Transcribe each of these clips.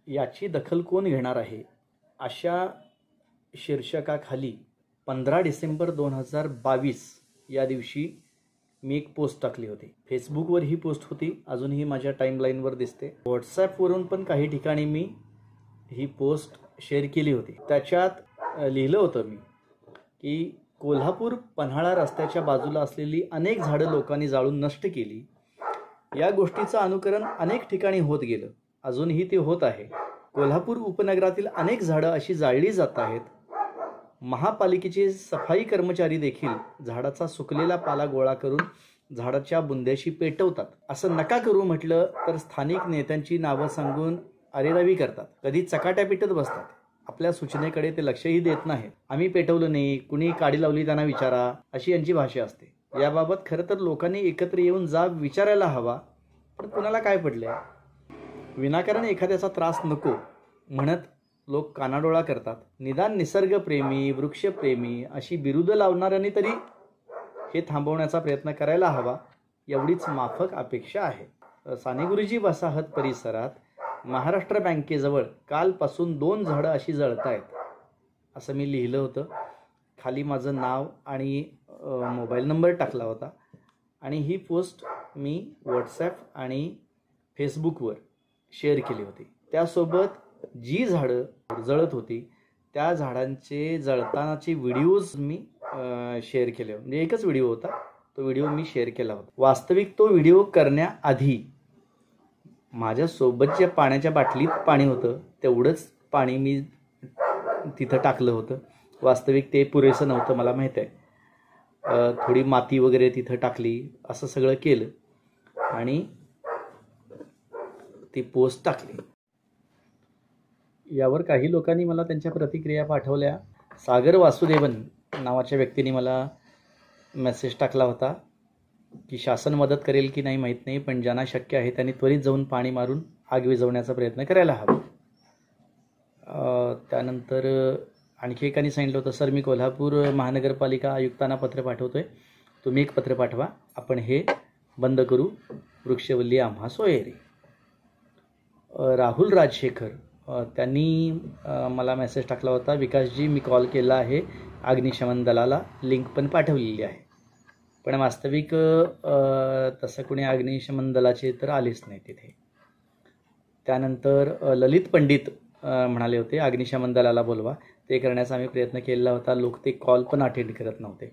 याची दखल कोण घेणार आहे अशा शीर्षकाखाली 15 डिसेंबर 2022 या दिवशी मी एक पोस्ट टाकली होती. फेसबुकवर ही पोस्ट होती, अजूनही माझ्या टाईमलाईनवर दिसते. व्हॉट्सॲपवरून पण काही ठिकाणी मी ही पोस्ट शेअर केली होती. त्याच्यात लिहिलं होतं मी की कोल्हापूर पन्हाळा रस्त्याच्या बाजूला असलेली अनेक झाडं लोकांनी जाळून नष्ट केली. या गोष्टीचं अनुकरण अनेक ठिकाणी होत गेलं, अजूनही ते होत आहे. कोल्हापूर उपनगरातील अनेक झाडं अशी जाळली जात आहेत. महापालिकेचे सफाई कर्मचारी देखील झाडाचा सुकलेला पाला गोळा करून झाडाच्या बुंद्याशी पेटवतात. असं नका करू म्हटलं तर स्थानिक नेत्यांची नावं सांगून अरेरावी करतात. कधी चकाट्या पिटत बसतात. आपल्या सूचनेकडे ते लक्षही देत नाहीत. आम्ही पेटवलं नाही, कुणी काडी लावली त्यांना विचारा, अशी यांची भाषा असते. याबाबत खरं तर लोकांनी एकत्र येऊन जाब विचारायला हवा, पण कुणाला काय पडलंय? विनाकारण एखाद्याचा त्रास नको म्हणत लोक कानाडोळा करतात. निदान निसर्गप्रेमी, वृक्षप्रेमी अशी बिरुदं लावणाऱ्यांनी तरी हे थांबवण्याचा प्रयत्न करायला हवा, एवढीच माफक अपेक्षा आहे. सानेगुरुजी वसाहत परिसरात महाराष्ट्र बँकेजवळ कालपासून 2 झाडं अशी जळत आहेत असं मी लिहिलं होतं. खाली माझं नाव आणि मोबाईल नंबर टाकला होता आणि ही पोस्ट मी व्हॉट्सॲप आणि फेसबुकवर शेअर केली होती. त्यासोबत जी झाडं जळत होती त्या झाडांचे जळतानाचे व्हिडिओज मी शेअर केले. म्हणजे एकच व्हिडिओ होता, तो व्हिडिओ मी शेअर केला होता. वास्तविक तो व्हिडिओ करण्याआधी माझ्यासोबत ज्या पाण्याच्या बाटलीत पाणी होतं तेवढंच पाणी मी तिथं टाकलं होतं. वास्तविक ते पुरेसं नव्हतं, मला माहीत आहे. थोडी माती वगैरे तिथं टाकली, असं सगळं केलं आणि ती पोस्ट टाकली. यावर काही लोकांनी मला त्यांच्या प्रतिक्रिया पाठवल्या. सागर वासुदेवन नावाच्या व्यक्तीने मला मेसेज टाकला होता की शासन मदत करेल की नाही माहीत नाही, पण ज्यांना शक्य आहे त्यांनी त्वरित जाऊन पाणी मारून आग विझवण्याचा प्रयत्न करायला हवा. त्यानंतर आणखी एकाने सांगितलं होतं, सर मी कोल्हापूर महानगरपालिका आयुक्तांना पत्र पाठवतोय, तुम्ही एक पत्र पाठवा, आपण हे बंद करू, वृक्षवल्ली आम्हा सोयरे. राहुल राजशेखर त्यांनी मला मेसेज टाकला होता, विकासजी मी कॉल केला आहे, अग्निशमन दलाला लिंक पण पाठवलेली आहे. पण वास्तविक तसं कोणी अग्निशमन दलाचे तर आलेच नाही तिथे. त्यानंतर ललित पंडित म्हणाले होते अग्निशमन दलाला बोलवा, ते करण्याचा आम्ही प्रयत्न केलेला होता. लोक ते कॉल पण अटेंड करत नव्हते.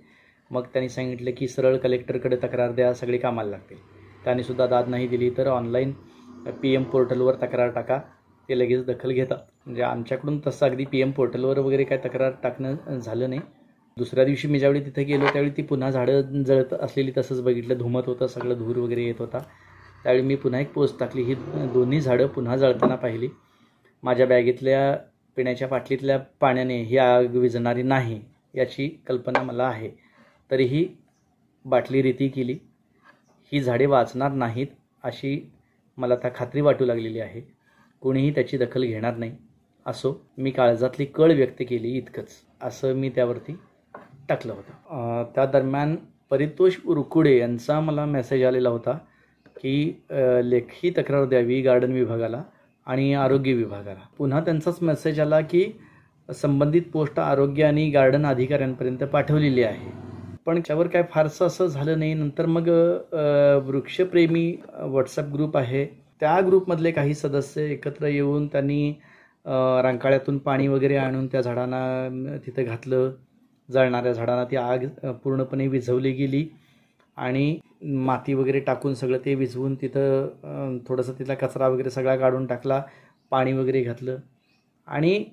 मग त्यांनी सांगितलं की सरळ कलेक्टरकडे तक्रार द्या, सगळी कामाला लागतील. त्यांनीसुद्धा दाद नाही दिली तर ऑनलाईन PM पोर्टलवर तक्रार टाका, ते लगेच दखल घेतात. म्हणजे आमच्याकडून तसं अगदी PM पोर्टलवर वगैरे काय तक्रार टाकणं झालं नाही. दुसऱ्या दिवशी मी ज्यावेळी तिथे गेलो त्यावेळी ती पुन्हा झाडं जळत असलेली तसंच बघितलं, धुमत होतं, सगळं धूर वगैरे येत होता. त्यावेळी मी पुन्हा एक पोस्ट टाकली, ही दोन्ही झाडं पुन्हा जळताना पाहिली. माझ्या बॅगेतल्या पिण्याच्या बाटलीतल्या पाण्याने ही आग विझणारी नाही याची कल्पना मला आहे, तरीही बाटली रीती केली. ही झाडे वाचणार नाहीत अशी मला आता खात्री वाटू लागलेली आहे. कोणीही त्याची दखल घेणार नाही. असो, मी काळजातली कळ व्यक्त केली इतकंच, असं मी त्यावरती टाकलं होतं. त्या दरम्यान परितोष उरकुडे यांचा मला मेसेज आलेला होता की लेखी तक्रार द्यावी गार्डन विभागाला आणि आरोग्य विभागाला. पुन्हा त्यांचाच मेसेज आला की संबंधित पोस्ट आरोग्य आणि गार्डन अधिकाऱ्यांपर्यंत पाठवलेली आहे. पण त्यावर काय फारसं असं झालं नाही. नंतर मग वृक्षप्रेमी व्हॉट्सॲप ग्रुप आहे, त्या ग्रुपमधले काही सदस्य एकत्र येऊन त्यांनी रंकाळ्यातून पाणी वगैरे आणून त्या झाडांना तिथं घातलं. जळणाऱ्या झाडांना ती आग पूर्णपणे विझवली गेली आणि माती वगैरे टाकून सगळं ते विझवून तिथं थोडंसं तिथला कचरा वगैरे सगळा काढून टाकला, पाणी वगैरे घातलं आणि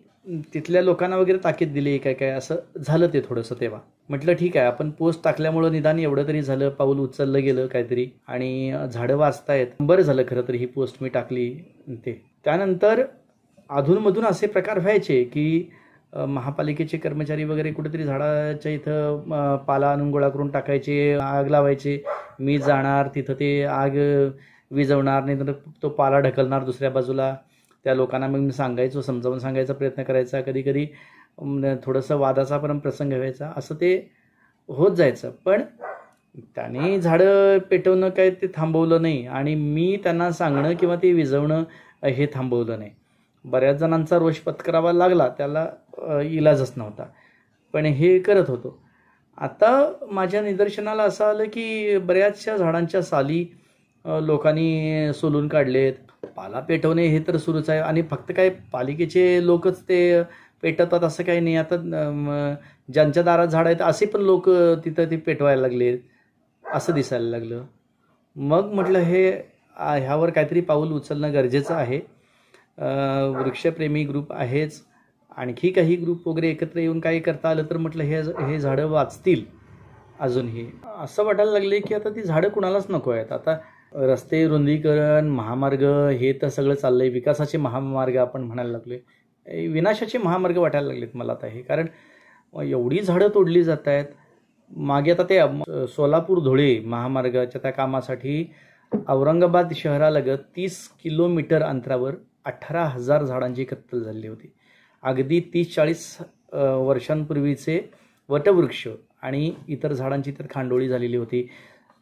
तिथल्या लोकांना वगैरे ताकीद दिली काय काय असं झालं ते थोडंसं. तेव्हा म्हटलं ठीक आहे, आपण पोस्ट टाकल्यामुळं निदान एवढं तरी झालं, पाऊल उचललं गेलं काहीतरी आणि झाडं वाचतायत. बरं झालं खरं तर ही पोस्ट मी टाकली ते. त्यानंतर अधूनमधून असे प्रकार व्हायचे की महापालिकेचे कर्मचारी वगैरे कुठेतरी झाडाच्या इथं पाला आणून गोळा करून टाकायचे, आग लावायचे. मी जाणार तिथं, ते आग विझवणार, नाही तर तो पाला ढकलणार दुसऱ्या बाजूला. त्या लोकांना मग मी सांगायचो, समजावून सांगायचा प्रयत्न करायचा. कधी कधी थोडंसं वादाचा पण प्रसंग व्हायचा. असं ते होत जायचं. पण त्याने झाडं पेटवणं काय ते थांबवलं नाही आणि मी त्यांना सांगणं किंवा ते विझवणं हे थांबवलं नाही. बऱ्याच जणांचा रोष पत्करावा लागला, त्याला इलाजच नव्हता, पण हे करत होतो. आता माझ्या निदर्शनाला असं आलं की बऱ्याचशा झाडांच्या साली लोकांनी सोलून काढलेत. पाला पेटवणे हे तर सुरूच आहे, आणि फक्त काय पालिकेचे लोकच ते पेटवतात असं काही नाही. आता ज्यांच्या दारात झाड आहेत असे पण लोक तिथं ते पेटवायला लागले असं दिसायला लागलं. मग म्हटलं ह्यावर काहीतरी पाऊल उचलणं गरजेचं आहे. वृक्षप्रेमी ग्रुप आहेच, आणखी काही ग्रुप वगैरे एकत्र येऊन काही करता आलं तर म्हटलं हे झाडं वाचतील. अजूनही असं वाटायला लागले की आता ती झाडं कुणालाच नको आहेत. आता रस्ते रुंदीकरण, महामार्ग हे तर सगळं चाललंय. विकासाचे महामार्ग आपण म्हणायला लागले, विनाशाचे महामार्ग वाटायला लागलेत मला आता हे. कारण एवढी झाडं तोडली जात आहेत. मागे आता ते सोलापूर धुळे महामार्गाच्या त्या कामासाठी औरंगाबाद शहरालगत 30 किलोमीटर अंतरावर 18,000 झाडांची कत्तल झाली होती. अगदी 30-40 वर्षांपूर्वीचे वटवृक्ष आणि इतर झाडांची तर खांडोळी झालेली होती.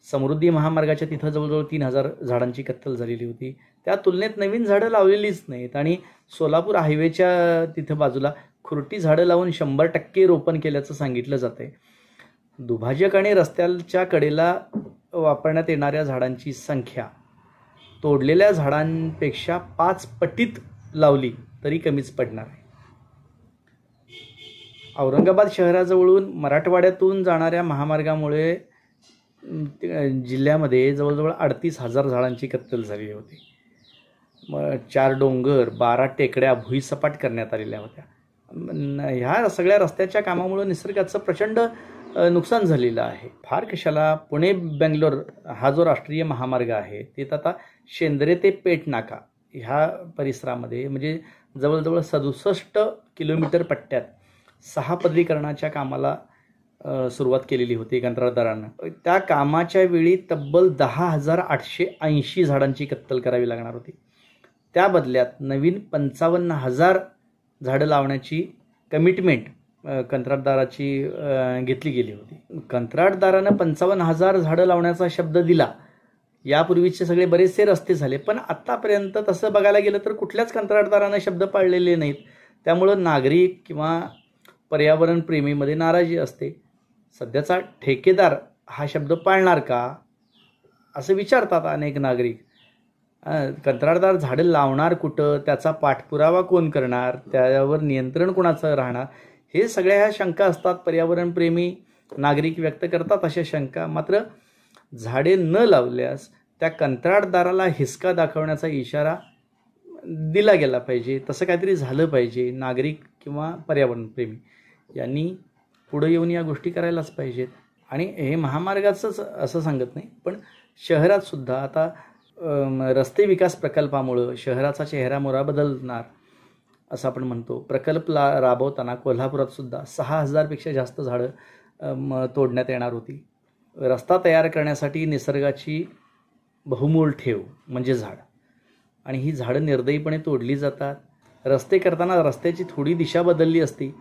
समृद्धी महामार्गाच्या तिथं जवळजवळ 3,000 झाडांची कत्तल झालेली होती. त्या तुलनेत नवीन झाडं लावलेलीच नाहीत. आणि सोलापूर हायवेच्या तिथं बाजूला खुरटी झाडं लावून 100% रोपण केल्याचं सांगितलं जातं आहे. दुभाजक आणि रस्त्याच्या कडेला वापरण्यात येणाऱ्या झाडांची संख्या तोडलेल्या झाडांपेक्षा 5 पटीत लावली तरी कमीच पडणार आहे. औरंगाबाद शहराजवळून मराठवाड्यातून जाणाऱ्या महामार्गामुळे जिल्ह्यामध्ये जवळजवळ 38,000 झाडांची कत्तल झाली होती. 4 डोंगर, 12 टेकड्या भुईसपाट करण्यात आलेल्या होत्या. ह्या सगळ्या रस्त्याच्या कामामुळे निसर्गाचं प्रचंड नुकसान झालेलं आहे. फार कशाला, पुणे बेंगलोर हा जो राष्ट्रीय महामार्ग आहे ते आता शेंद्रे ते पेठ नाका ह्या परिसरामध्ये म्हणजे जवळजवळ 67 किलोमीटर पट्ट्यात 6 पदरीकरणाच्या कामाला सुरुवात केलेली होती कंत्राटदारानं. त्या कामाच्या वेळी तब्बल 10,880 झाडांची कत्तल करावी लागणार होती. त्या बदल्यात नवीन 55,000 झाडं लावण्याची कमिटमेंट कंत्राटदाराची घेतली गेली होती. कंत्राटदारानं 55,000 झाडं लावण्याचा शब्द दिला. यापूर्वीचे सगळे बरेचसे रस्ते झाले, पण आत्तापर्यंत तसं बघायला गेलं तर कुठल्याच कंत्राटदारानं शब्द पाळलेले नाहीत. त्यामुळं नागरिक किंवा पर्यावरण प्रेमीमध्ये नाराजी असते. सध्याचा ठेकेदार हा शब्द पाळणार का असं विचारतात अनेक नागरिक. कंत्राटदार झाडं लावणार कुठं, त्याचा पाठपुरावा कोण करणार, त्यावर नियंत्रण कोणाचं राहणार, हे सगळ्या ह्या शंका असतात. पर्यावरणप्रेमी नागरिक व्यक्त करतात अशा शंका. मात्र झाडे न लावल्यास त्या कंत्राटदाराला हिसका दाखवण्याचा इशारा दिला गेला पाहिजे. तसं काहीतरी झालं पाहिजे. नागरिक किंवा पर्यावरणप्रेमी यांनी पुढे येऊन या गोष्टी करायलाच पाहिजेत. आणि हे महामार्गाचंच असं सांगत नाही, पण शहरात सुद्धा आता रस्ते विकास प्रकल्पामुळं शहराचा चेहरामोहरा बदलणार असं आपण म्हणतो. प्रकल्प राबवताना कोल्हापुरात सुद्धा 6,000पेक्षा जास्त झाडं तोडण्यात येणार होती. रस्ता तयार करण्यासाठी निसर्गाची बहुमोल ठेव म्हणजे झाड, आणि ही झाडं निर्दयीपणे तोडली जातात. रस्ते करताना रस्त्याची थोडी दिशा बदलली असती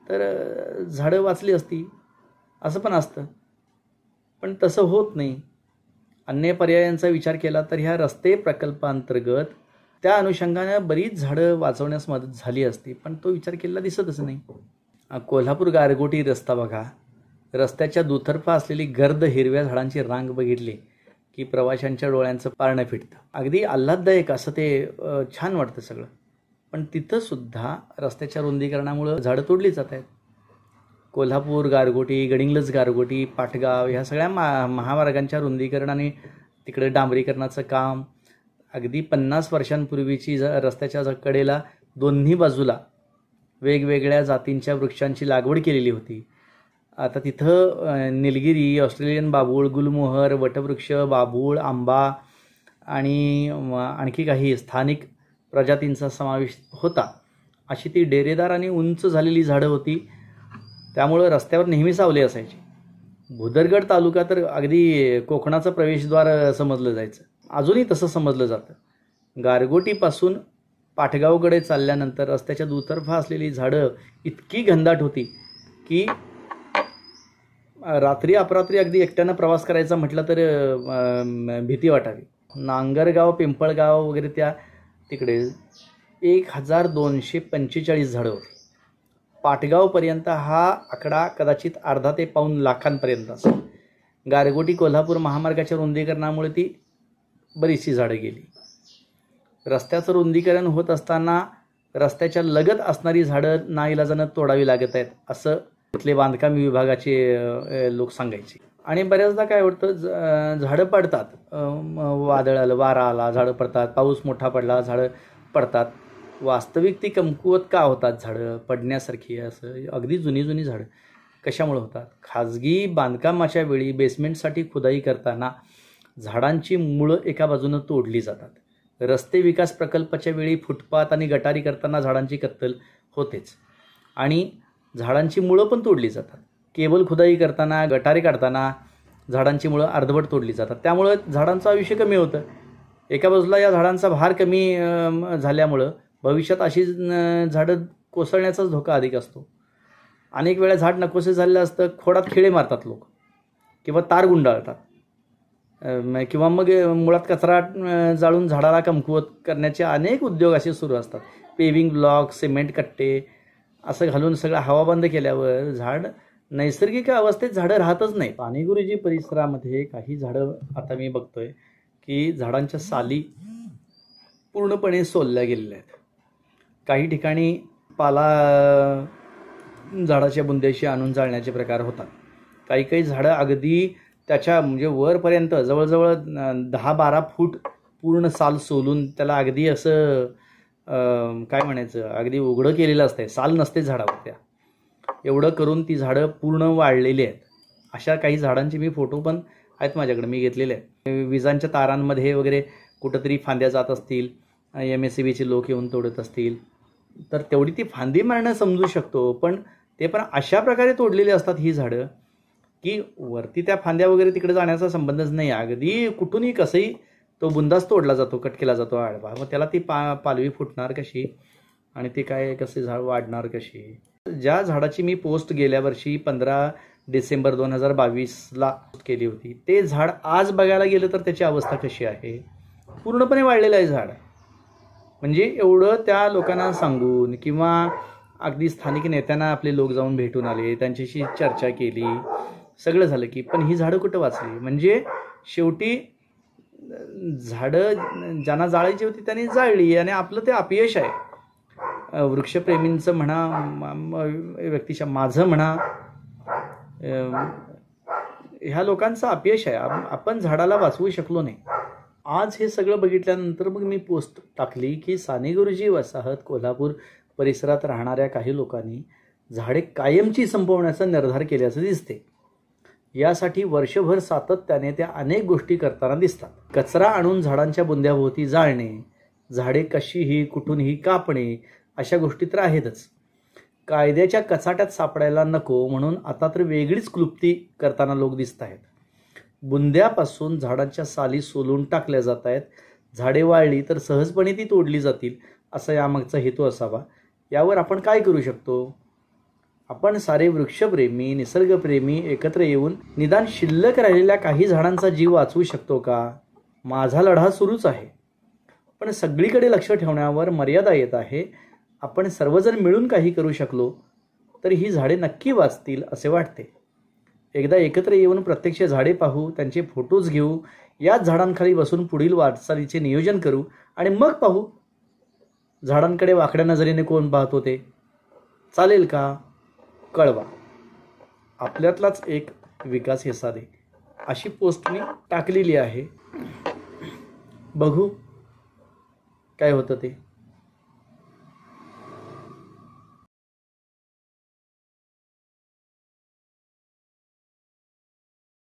तर झाडं वाचली असती असं पण असतं, पण तसं होत नाही. अन्य पर्यायांचा विचार केला तर ह्या रस्ते प्रकल्पांतर्गत त्या अनुषंगानं बरीच झाडं वाचवण्यास मदत झाली असती, पण तो विचार केलेला दिसतच नाही. कोल्हापूर गारगोटी रस्ता बघा. रस्त्याच्या दुतर्फा असलेली गर्द हिरव्या झाडांची रांग बघितली की प्रवाशांच्या डोळ्यांचं पारणं फिटतं. अगदी आल्हाददायक असं ते छान वाटतं सगळं. पण तिथंसुद्धा रस्त्याच्या रुंदीकरणामुळं झाडं तोडली जात आहेत. कोल्हापूर गारगोटी, गडिंग्लज गारगोटी, पाटगाव ह्या सगळ्या महामार्गांच्या रुंदीकरणाने तिकडे डांबरीकरणाचं काम, अगदी 50 वर्षांपूर्वीची रस्त्याच्या कडेला दोन्ही बाजूला वेगवेगळ्या जातींच्या वृक्षांची लागवड केलेली होती. आता तिथं निलगिरी, ऑस्ट्रेलियन बाभूळ, गुलमोहर, वटवृक्ष, बाभूळ, आंबा आणि आणखी काही स्थानिक प्रजातींचा समावेश होता. अशी ती डेरेदार आणि उंच झालेली झाडं होती. त्यामुळं रस्त्यावर नेहमी सावली असायची. भुदरगड तालुका तर अगदी कोकणाचं प्रवेशद्वार समजलं जायचं. अजूनही तसं समजलं जातं. गारगोटीपासून पाटगावकडे चालल्यानंतर रस्त्याच्या दुतर्फा असलेली झाडं इतकी घनदाट होती की रात्री अपरात्री अगदी एकट्यानं प्रवास करायचा म्हटलं तर भीती वाटावी. नांगरगाव, पिंपळगाव वगैरे त्या तिकडे 1245 झाडं होती. पाटगावपर्यंत हा आकडा कदाचित अर्धा ते पाऊण लाखांपर्यंत असेल. गारगोटी कोल्हापूर महामार्गाच्या रुंदीकरणामुळे ती बरीचशी झाडं गेली. रस्त्याचं रुंदीकरण होत असताना रस्त्याच्या लगत असणारी झाडं नाईलाजानं तोडावी लागत आहेत असं तिथले बांधकाम विभागाचे लोक सांगायचे. आणि बऱ्याचदा काय होतं, झाडं पडतात, वादळ आलं, वारा आला, झाडं पडतात, पाऊस मोठा पडला, झाडं पडतात. वास्तविक ती कमकुवत का होतात झाडं पडण्यासारखी? असं अगदी जुनी झाडं कशामुळे होतात? खाजगी बांधकामाच्या वेळी बेसमेंटसाठी खुदाई करताना झाडांची मुळं एका बाजूनं तोडली जातात. रस्ते विकास प्रकल्पाच्या वेळी फुटपाथ आणि गटारी करताना झाडांची कत्तल होतेच आणि झाडांची मुळं पण तोडली जातात. केबल खुदाई करताना, गटारी काढताना झाडांची मुळं अर्धवट तोडली जातात. त्यामुळं झाडांचं आयुष्य कमी होतं. एका बाजूला या झाडांचा भार कमी झाल्यामुळं भविष्यात अशी झाडं कोसळण्याचाच धोका अधिक असतो. अनेक वेळा झाड नकोसे झालेलं असतं, खोडात खिळे मारतात लोक किंवा तार गुंडाळतात किंवा मग मुळात कचरा जाळून झाडाला कमकुवत करण्याचे अनेक उद्योग असे सुरू असतात. पेविंग ब्लॉक, सिमेंट कट्टे असं घालून सगळं हवाबंद केल्यावर झाड नैसर्गिक अवस्थेत झाडं राहतच नाही. पाणीगुरुजी परिसरामध्ये काही झाडं आता मी बघतोय की झाडांच्या साली पूर्णपणे सोलल्या गेलेल्या आहेत. काही ठिकाणी पाला झाडाच्या बुंद्याशी आणून जाळण्याचे प्रकार होतात. काही झाडं अगदी त्याच्या म्हणजे वरपर्यंत जवळजवळ 10-12 फूट पूर्ण साल सोलून त्याला अगदी असं काय म्हणायचं, अगदी उघडं केलेलं असतंय, साल नसते झाडावर त्या, एवढं करून ती झाडं पूर्ण वाढलेली आहेत. अशा काही झाडांचे मी फोटो पण आहेत माझ्याकडे, मी घेतलेले आहेत. विजांच्या तारांमध्ये वगैरे कुठंतरी फांद्या जात असतील, MSCBचे लोक येऊन तोडत असतील तर तेवढी ती फांदी मारणं समजू शकतो, पण ते पण अशा प्रकारे तोडलेली असतात ही झाडं की वरती त्या फांद्या वगैरे तिकडे जाण्याचा संबंधच नाही. अगदी कुठूनही कसंही तो बुंदाच तोडला जातो, कट केला जातो आडवा. मग त्याला ती पालवी फुटणार कशी आणि ते काय कसे झाड वाढणार कशी? ज्या झाडाची मी पोस्ट गेल्या वर्षी 15 डिसेंबर 2022ला केली होती, ते झाड आज बघायला गेलं तर त्याची अवस्था कशी आहे? पूर्णपणे वाढलेलं आहे झाड. म्हणजे एवढं त्या लोकांना सांगून किंवा अगदी स्थानिक नेत्यांना आपले लोक जाऊन भेटून आले, त्यांच्याशी चर्चा केली, सगळं झालं की पण ही झाडं कुठं वाचली? म्हणजे शेवटी झाडं ज्यांना जाळायची होती त्यांनी जाळली आणि आपलं ते अपयश आहे. वृक्षप्रेमींचं म्हणा, व्यक्तीच्या माझं म्हणा, ह्या लोकांचं अपयश आहे. आपण झाडाला वाचवू शकलो नाही. आज हे सगळं बघितल्यानंतर मग मी पोस्ट टाकली की सानेगुरुजी वसाहत कोल्हापूर परिसरात राहणाऱ्या काही लोकांनी झाडे कायमची संपवण्याचा निर्धार केल्याचं दिसते. यासाठी वर्षभर सातत्याने त्या अनेक गोष्टी करताना दिसतात. कचरा आणून झाडांच्या बुंद्याभोवती जाळणे, झाडे कशीही कुठूनही कापणे, अशा गोष्टी तर आहेतच. कायद्याच्या कचाट्यात सापडायला नको म्हणून आता तर वेगळीच क्लुप्ती करताना लोक दिसत आहेत. बुंद्यापासून झाडांच्या साली सोलून टाकल्या जात आहेत. झाडे वाळली तर सहजपणे ती तोडली जातील असा यामागचा हेतू असावा. यावर आपण काय करू शकतो? आपण सारे वृक्षप्रेमी, निसर्गप्रेमी एकत्र येऊन निदान शिल्लक राहिलेल्या काही झाडांचा जीव वाचवू शकतो का? माझा लढा सुरूच आहे, पण सगळीकडे लक्ष ठेवण्यावर मर्यादा येत आहे. आपण सर्वजण मिळून काही करू शकलो तर ही झाडे नक्की वाचतील असे वाटते. एकदा एकत्र येऊन प्रत्यक्ष झाडे पाहू, त्यांचे फोटोज घेऊ, याच झाडांखाली बसून पुढील वाटचालीचे नियोजन करू आणि मग पाहू झाडांकडे वाकड्या नजरेने कोण पाहतो ते. चालेल का? कळवा. आपल्यातलाच एक विकास हे साधे अशी पोस्ट मी टाकलेली आहे. बघू काय होतं ते.